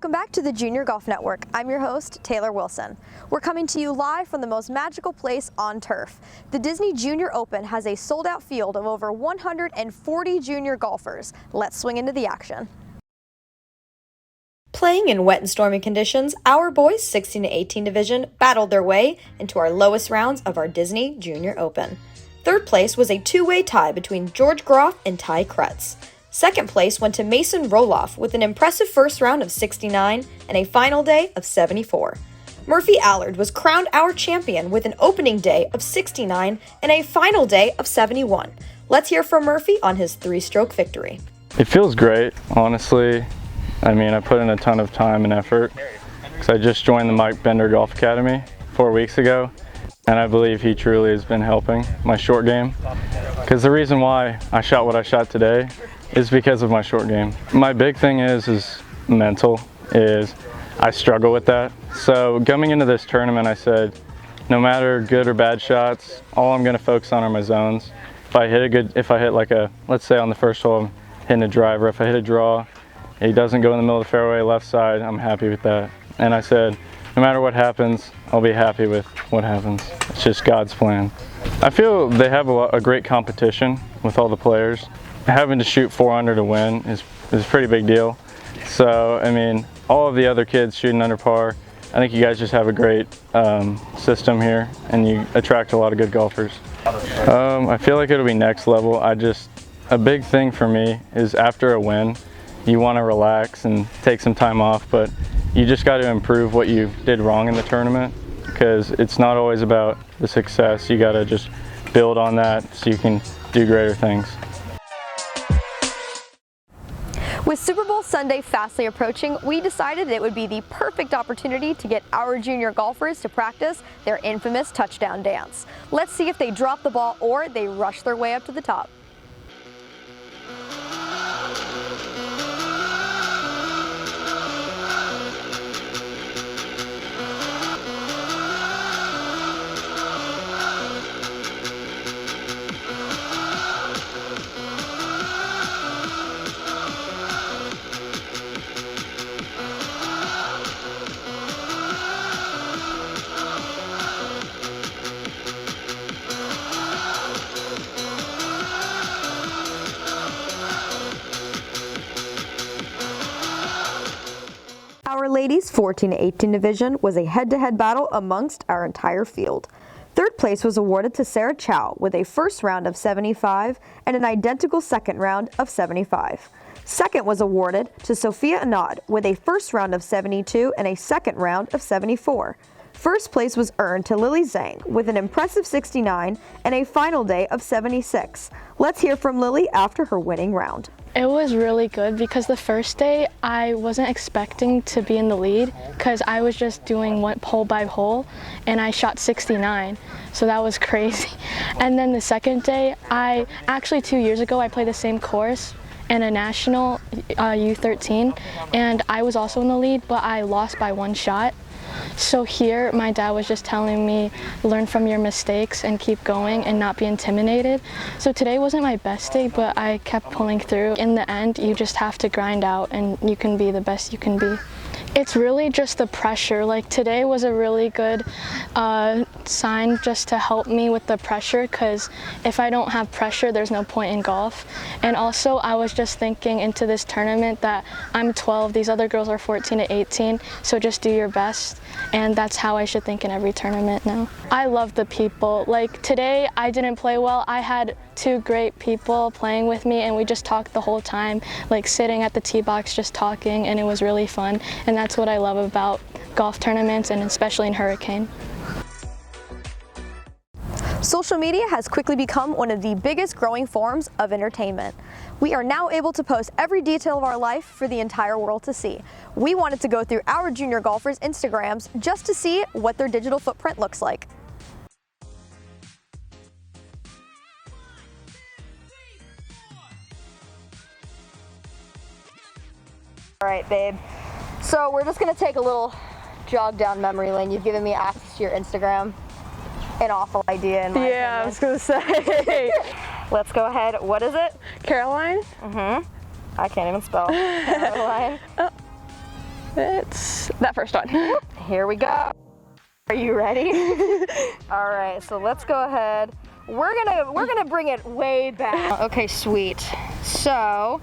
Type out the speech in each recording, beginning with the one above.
Welcome back to the Junior Golf Network. I'm your host, Taylor Wilson. We're coming to you live from the most magical place on turf. The Disney Junior Open has a sold-out field of over 140 junior golfers. Let's swing into the action. Playing in wet and stormy conditions, our boys 16 to 18 division battled their way into our lowest rounds of our Disney Junior Open. Third place was a two-way tie between George Groff and Ty Kretz. Second place went to Mason Roloff with an impressive first round of 69 and a final day of 74. Murphy Allard was crowned our champion with an opening day of 69 and a final day of 71. Let's hear from Murphy on his three-stroke victory. It feels great, honestly. I mean, I put in a ton of time and effort because I just joined the Mike Bender Golf Academy 4 weeks ago, and I believe he truly has been helping my short game. Because the reason why I shot what I shot today is because of my short game. My big thing is mental, I struggle with that. So coming into this tournament, I said, no matter good or bad shots, all I'm gonna focus on are my zones. If I hit like let's say on the first hole, I'm hitting a driver, if I hit a draw, it doesn't go in the middle of the fairway, left side, I'm happy with that. And I said, no matter what happens, I'll be happy with what happens. It's just God's plan. I feel they have a great competition with all the players. Having to shoot 4 under to win is a pretty big deal. So, I mean, all of the other kids shooting under par, I think you guys just have a great system here, and you attract a lot of good golfers. I feel like it'll be next level. A big thing for me is after a win, you want to relax and take some time off, but you just got to improve what you did wrong in the tournament, because it's not always about the success. You got to just build on that so you can do greater things. With Super Bowl Sunday fastly approaching, we decided it would be the perfect opportunity to get our junior golfers to practice their infamous touchdown dance. Let's see if they drop the ball or they rush their way up to the top. Our ladies 14 to 18 division was a head-to-head battle amongst our entire field. Third place was awarded to Sarah Chow with a first round of 75 and an identical second round of 75. Second was awarded to Sophia Anad with a first round of 72 and a second round of 74. First place was earned to Lily Zhang with an impressive 69 and a final day of 76. Let's hear from Lily after her winning round. It was really good because the first day I wasn't expecting to be in the lead because I was just doing one hole by hole and I shot 69, so that was crazy. And then the second day, 2 years ago I played the same course in a national U13 and I was also in the lead, but I lost by 1 shot. So here my dad was just telling me, learn from your mistakes and keep going and not be intimidated. So today wasn't my best day, but I kept pulling through. In the end, you just have to grind out and you can be the best you can be. It's really just the pressure. Like today was a really good sign just to help me with the pressure, because if I don't have pressure, there's no point in golf. And also I was just thinking into this tournament that I'm 12, these other girls are 14 to 18, so just do your best. And that's how I should think in every tournament now. I love the people. Like today I didn't play well. I had 2 great people playing with me and we just talked the whole time, like sitting at the tee box just talking, and it was really fun. And that's what I love about golf tournaments, and especially in Hurricane. Social media has quickly become one of the biggest growing forms of entertainment. We are now able to post every detail of our life for the entire world to see. We wanted to go through our junior golfers' Instagrams just to see what their digital footprint looks like. All right, babe. So we're just gonna take a little jog down memory lane. You've given me access to your Instagram. An awful idea in my opinion. I was gonna say. Let's go ahead. What is it? Caroline? I can't even spell. Caroline. It's that first one. Here we go. Are you ready? All right, so let's go ahead. We're gonna bring it way back. Okay, sweet. So,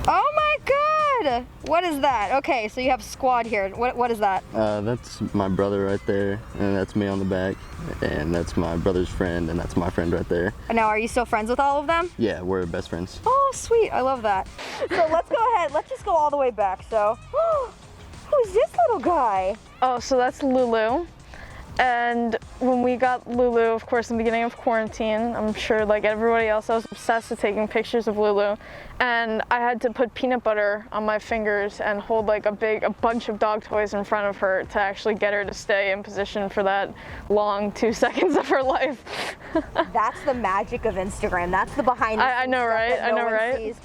oh my God! What is that? Okay, so you have squad here. What is that? That's my brother right there, and that's me on the back, and that's my brother's friend, and that's my friend right there. Now, are you still friends with all of them? Yeah, we're best friends. Oh, sweet. I love that. So let's go ahead. Let's just go all the way back. So, who's this little guy? Oh, so that's Lulu. And when we got Lulu, of course, in the beginning of quarantine, I'm sure like everybody else, I was obsessed with taking pictures of Lulu. And I had to put peanut butter on my fingers and hold like a bunch of dog toys in front of her to actually get her to stay in position for that long 2 seconds of her life. That's the magic of Instagram. That's the behind the scenes I know, stuff right? that no I know, one right? sees.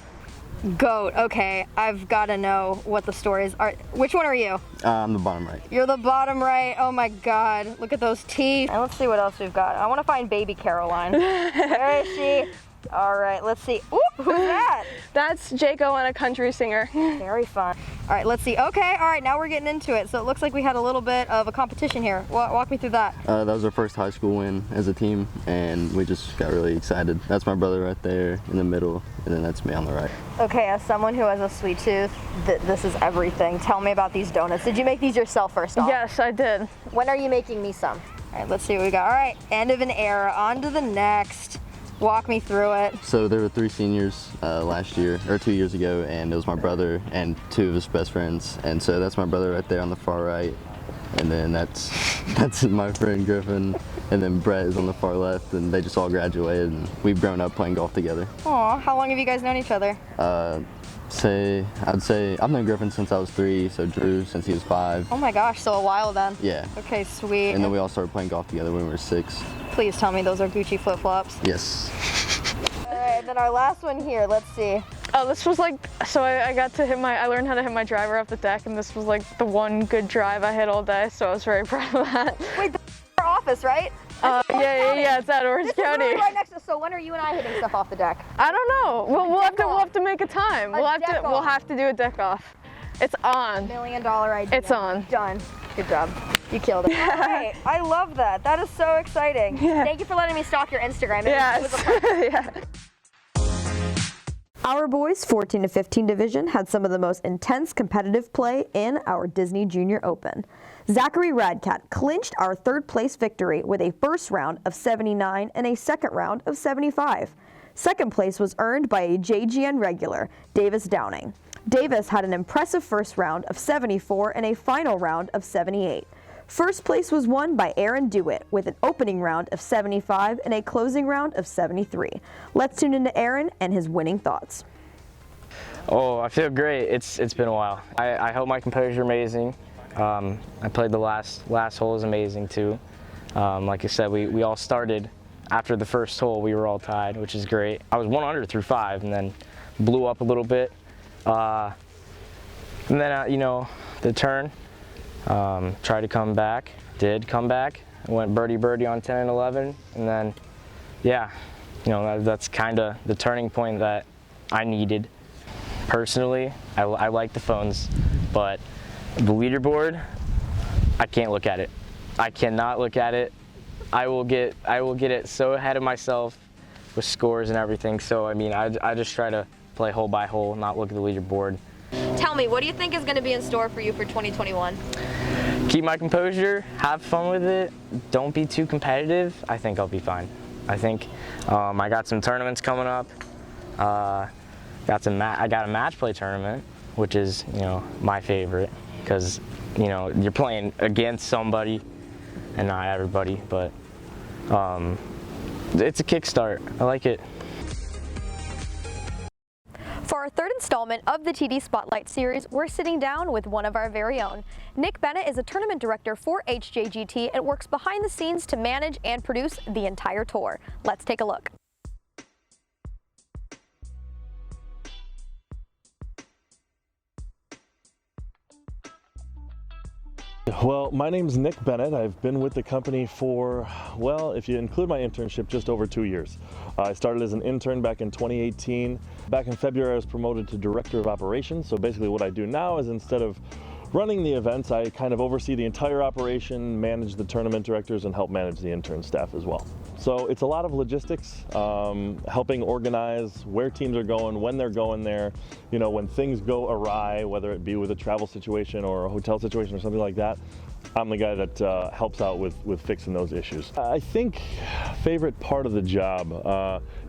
Goat. Okay, I've got to know what the stories are. Which one are you? I'm the bottom right. You're the bottom right. Oh my God. Look at those teeth. And let's see what else we've got. I want to find baby Caroline. Where is she? All right, let's see. Ooh, who's that? That's Jaco and a country singer. Very fun. All right, let's see. Okay, all right, now we're getting into it. So it looks like we had a little bit of a competition here. Walk me through that. That was our first high school win as a team, and we just got really excited. That's my brother right there in the middle, and then that's me on the right. Okay, as someone who has a sweet tooth, this is everything. Tell me about these donuts. Did you make these yourself first off? Yes, I did. When are you making me some? All right, let's see what we got. All right, end of an era, on to the next. Walk me through it. So there were 3 seniors last year, or 2 years ago, and it was my brother and 2 of his best friends. And so that's my brother right there on the far right, and then that's my friend Griffin, and then Brett is on the far left, and they just all graduated, and we've grown up playing golf together. Aw, how long have you guys known each other? I'd say I've known Griffin since I was 3, so Drew since he was 5. Oh my gosh, so a while then. Yeah. Okay, sweet. And then we all started playing golf together when we were 6. Please tell me those are Gucci flip-flops. Yes. All right, then our last one here, let's see. Oh, this was like, so I learned how to hit my driver off the deck, and this was like the one good drive I hit all day, so I was very proud of that. Wait, our office, right? Yeah, it's at Orange County. This is right next to, so when are you and I hitting stuff off the deck? I don't know. We'll have to make a time. We'll have to do a deck off. It's on. $1 million idea. It's on. Done. Good job. You killed it. Hey, I love that. That is so exciting. Yeah. Thank you for letting me stalk your Instagram. Yes. Yeah. Our boys 14 to 15 division had some of the most intense competitive play in our Disney Junior Open. Zachary Radcat clinched our 3rd place victory with a first round of 79 and a second round of 75. Second place was earned by a JGN regular, Davis Downing. Davis had an impressive first round of 74 and a final round of 78. First place was won by Aaron Dewitt with an opening round of 75 and a closing round of 73. Let's tune into Aaron and his winning thoughts. Oh, I feel great. It's been a while. I hope my composure amazing. I played the last hole is amazing too. Like I said, we all started after the first hole. We were all tied, which is great. I was 1 under through 5 and then blew up a little bit. And then, you know, the turn, tried to come back, did come back. I went birdie on 10 and 11, and then, yeah, you know, that's kind of the turning point that I needed. Personally, I like the phones, but the leaderboard, I can't look at it. I cannot look at it. I will get it so ahead of myself with scores and everything. So, I mean, I just try to play hole by hole, not look at the leaderboard. Tell me, what do you think is going to be in store for you for 2021? Keep my composure, have fun with it, don't be too competitive. I think I'll be fine. I think I got some tournaments coming up. I got a match play tournament, which is, you know, my favorite because, you know, you're playing against somebody and not everybody, but it's a kickstart. I like it. For our 3rd installment of the TD Spotlight Series, we're sitting down with one of our very own. Nick Bennett is a tournament director for HJGT and works behind the scenes to manage and produce the entire tour. Let's take a look. Well, my name's Nick Bennett. I've been with the company for, well, if you include my internship, just over 2 years. I started as an intern back in 2018. Back in February, I was promoted to Director of Operations. So basically what I do now is instead of running the events, I kind of oversee the entire operation, manage the tournament directors, and help manage the intern staff as well. So it's a lot of logistics, helping organize where teams are going, when they're going there, you know, when things go awry, whether it be with a travel situation or a hotel situation or something like that. I'm the guy that helps out with fixing those issues. I think favorite part of the job,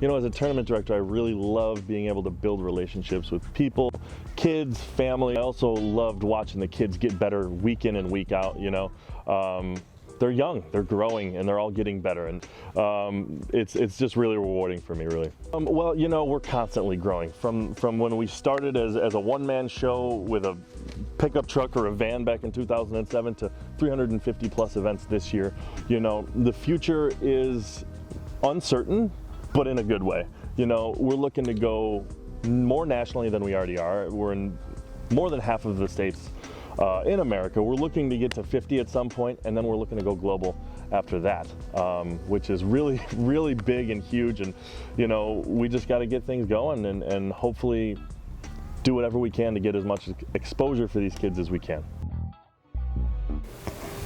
you know, as a tournament director, I really love being able to build relationships with people, kids, family. I also loved watching the kids get better week in and week out, you know. They're young, they're growing, and they're all getting better, and it's just really rewarding for me, really. Well, you know, we're constantly growing. From when we started as a one-man show with a pickup truck or a van back in 2007 to 350 plus events this year. You know, the future is uncertain, but in a good way. You know, we're looking to go more nationally than we already are. We're in more than half of the states in America. We're looking to get to 50 at some point, and then we're looking to go global after that, which is really, really big and huge. And, you know, we just got to get things going and hopefully do whatever we can to get as much exposure for these kids as we can.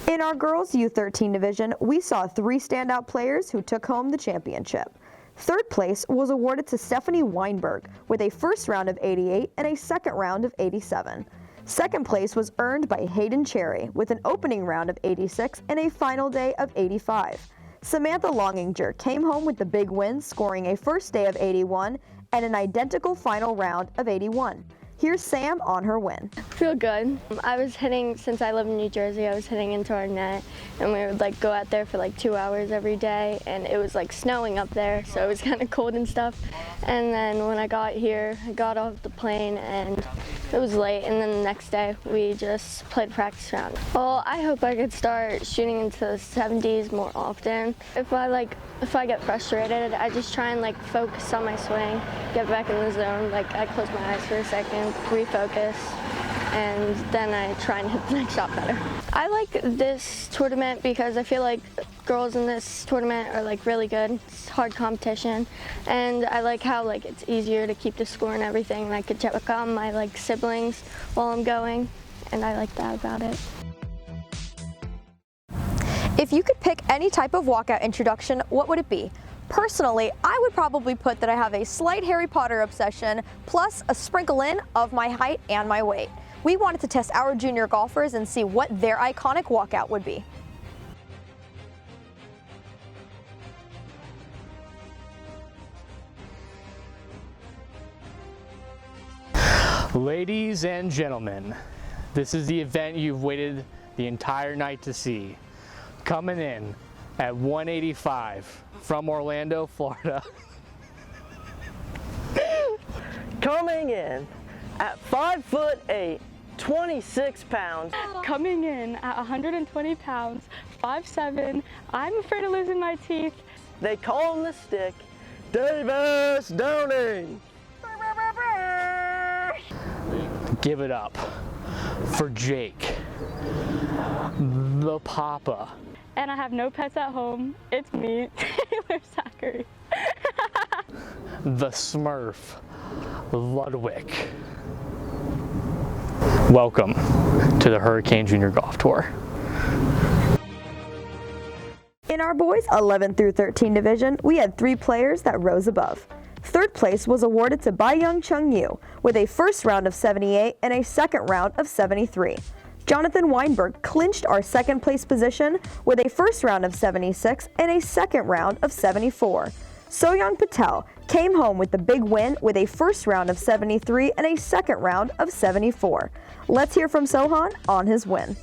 In our girls U13 division, we saw 3 standout players who took home the championship. Third place was awarded to Stephanie Weinberg with a first round of 88 and a second round of 87. Second place was earned by Hayden Cherry with an opening round of 86 and a final day of 85. Samantha Longinger came home with the big win, scoring a first day of 81 and an identical final round of 81. Here's Sam on her win. Feel good. I was hitting, since I live in New Jersey, I was hitting into our net, and we would like go out there for like 2 hours every day, and it was like snowing up there, so it was kind of cold and stuff. And then when I got here, I got off the plane and it was late, and then the next day we just played practice round. Well, I hope I could start shooting into the 70s more often. If I get frustrated, I just try and like focus on my swing, get back in the zone. Like I close my eyes for a second, refocus, and then I try and hit the next shot better. I like this tournament because I feel like girls in this tournament are like really good. It's hard competition, and I like how like it's easier to keep the score and everything, and I could check on my like siblings while I'm going, and I like that about it. If you could pick any type of walkout introduction, what would it be? Personally, I would probably put that I have a slight Harry Potter obsession, plus a sprinkle in of my height and my weight. We wanted to test our junior golfers and see what their iconic walkout would be. Ladies and gentlemen, this is the event you've waited the entire night to see. Coming in at 185 from Orlando, Florida. Coming in at 5'8", 26 pounds. Coming in at 120 pounds, 5'7", I'm afraid of losing my teeth. They call him the Stick, Davis Downing. Give it up for Jake, the Papa. And I have no pets at home. It's me, Taylor Zachary. The Smurf, Ludwig. Welcome to the Hurricane Junior Golf Tour. In our boys 11 through 13 division, we had 3 players that rose above. Third place was awarded to Bayoung Chung Yu with a first round of 78 and a second round of 73. Jonathan Weinberg clinched our second place position with a first round of 76 and a second round of 74. Soyoung Patel came home with the big win with a first round of 73 and a second round of 74. Let's hear from Sohan on his win.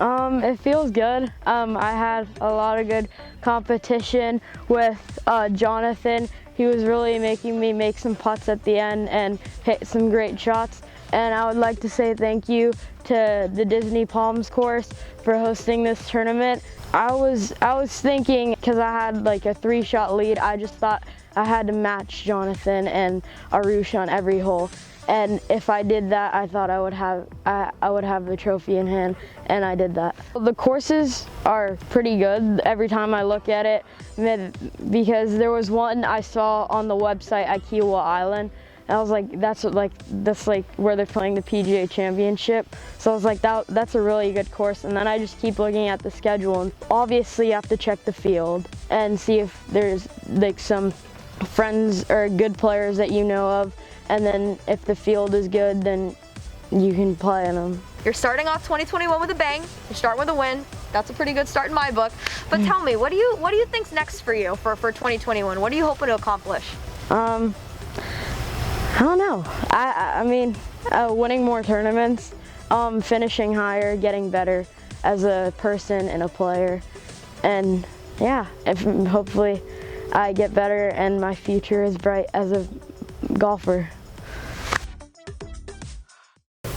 It feels good. I had a lot of good competition with Jonathan. He was really making me make some putts at the end and hit some great shots. And I would like to say thank you to the Disney Palms course for hosting this tournament. I was thinking, because I had like a 3-shot lead, I just thought I had to match Jonathan and Arush on every hole. And if I did that, I thought I would have the trophy in hand, and I did that. The courses are pretty good every time I look at it, because there was one I saw on the website at Kiowa Island, I was like, that's like where they're playing the PGA Championship. So I was like, that's a really good course. And then I just keep looking at the schedule, and obviously you have to check the field and see if there's like some friends or good players that you know of. And then if the field is good, then you can play in them. You're starting off 2021 with a bang. You're starting with a win. That's a pretty good start in my book. But tell me, what do you think's next for you for 2021? What are you hoping to accomplish? I don't know. I mean, winning more tournaments, finishing higher, getting better as a person and a player, and yeah, hopefully I get better and my future is bright as a golfer.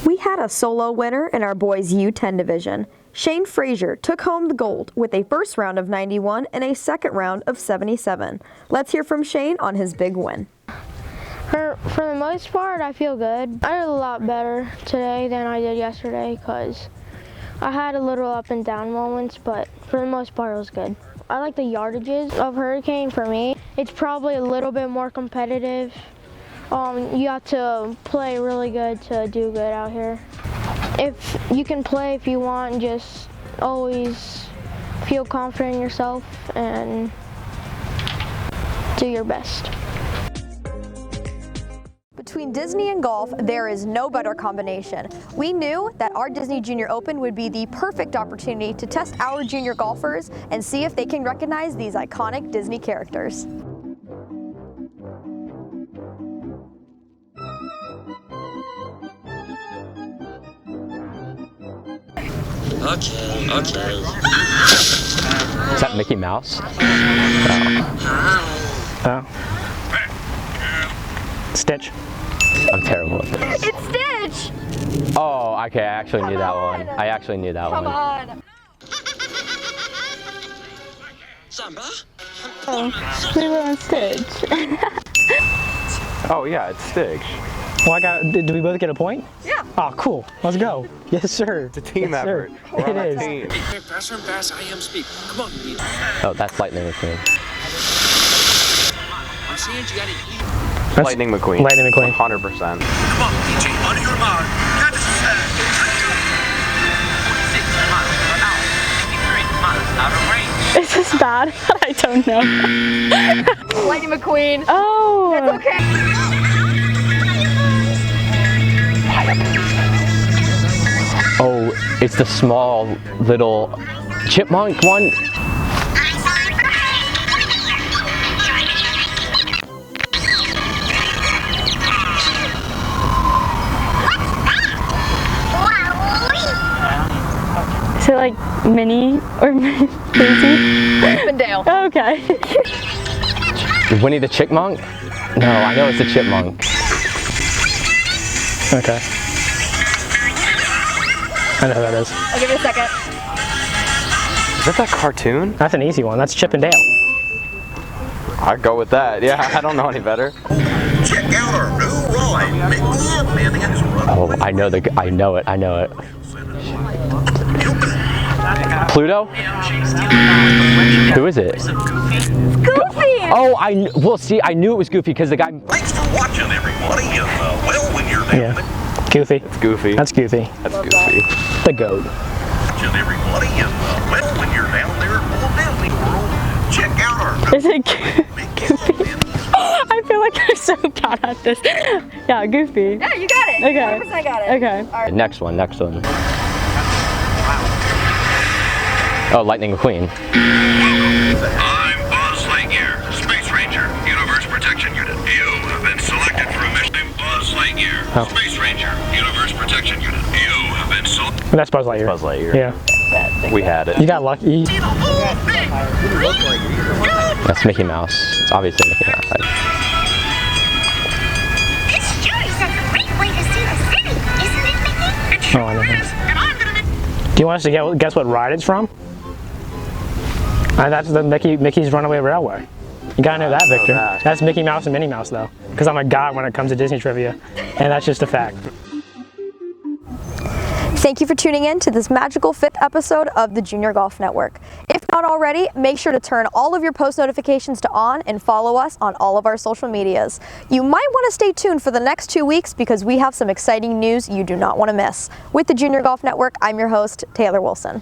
We had a solo winner in our boys U10 division. Shane Frazier took home the gold with a first round of 91 and a second round of 77. Let's hear from Shane on his big win. For the most part, I feel good. I did a lot better today than I did yesterday because I had a little up and down moments, but for the most part, it was good. I like the yardages of Hurricane for me. It's probably a little bit more competitive. You have to play really good to do good out here. If you can play if you want, just always feel confident in yourself and do your best. Between Disney and golf, there is no better combination. We knew that our Disney Junior Open would be the perfect opportunity to test our junior golfers and see if they can recognize these iconic Disney characters. Okay. Is that Mickey Mouse? Oh. Stitch. I'm terrible at this. It's Stitch! Oh, okay, I actually knew that one. I actually knew that one. Come on! Oh, we were on Stitch. Oh yeah, it's Stitch. Well, did we both get a point? Yeah. Oh, cool. Let's go. Yes, sir. It's a team effort. It is. Faster and faster, I am speed. Come on, Pete. Oh, that's Lightning McQueen. I'm saying you gotta eat. That's Lightning McQueen. Lightning McQueen. 100%. Come on, PJ, on your mark. Get this set. 46 miles per hour. 53 miles out of range. Is this bad? I don't know. Lightning McQueen. Oh. It's okay. Oh, it's the small little chipmunk one. Is it like Minnie or Daisy? Dale. Okay. Winnie the Chickmunk? No, I know it's a chipmunk. Okay. I know who that is. I'll give it a second. Is that cartoon? That's an easy one. That's Chip and Dale. I'd go with that. Yeah, I don't know any better. Check out our new ride. Oh, I know it. Pluto? Who is it? Goofy! Oh, well, see, I knew it was Goofy because the guy. Thanks for watching, everybody. And well, when you're down Yeah. Goofy. It's Goofy. That's Goofy. That's Goofy. The goat. watching, everybody. And well, when you're down there at Walt Disney World, check out our. Is it Goofy? I feel like I'm so bad at this. Yeah, Goofy. Yeah, you got it. Okay. 100% got it. Okay. All right. Next one. Oh, Lightning McQueen. I'm Buzz Lightyear, Space Ranger, Universe Protection Unit. You have been selected for a mission. I'm Buzz Lightyear, Space Ranger, Universe Protection Unit. You have been selected. That's Buzz Lightyear. Buzz Lightyear. Yeah. We had it. You got lucky. That's Mickey Mouse. It's obviously Mickey Mouse. This sure is a great way to see the city, isn't it, Mickey? It Oh, I know. is, and I'm gonna make... Do you want us to guess what ride it's from? That's the Mickey's Runaway Railway. You gotta know that, Victor. That's Mickey Mouse and Minnie Mouse, though. Because I'm a god when it comes to Disney trivia. And that's just a fact. Thank you for tuning in to this magical 5th episode of the Junior Golf Network. If not not already, make sure to turn all of your post notifications to on and follow us on all of our social medias. You might want to stay tuned for the next 2 weeks because we have some exciting news you do not want to miss. With the Junior Golf Network, I'm your host, Taylor Wilson.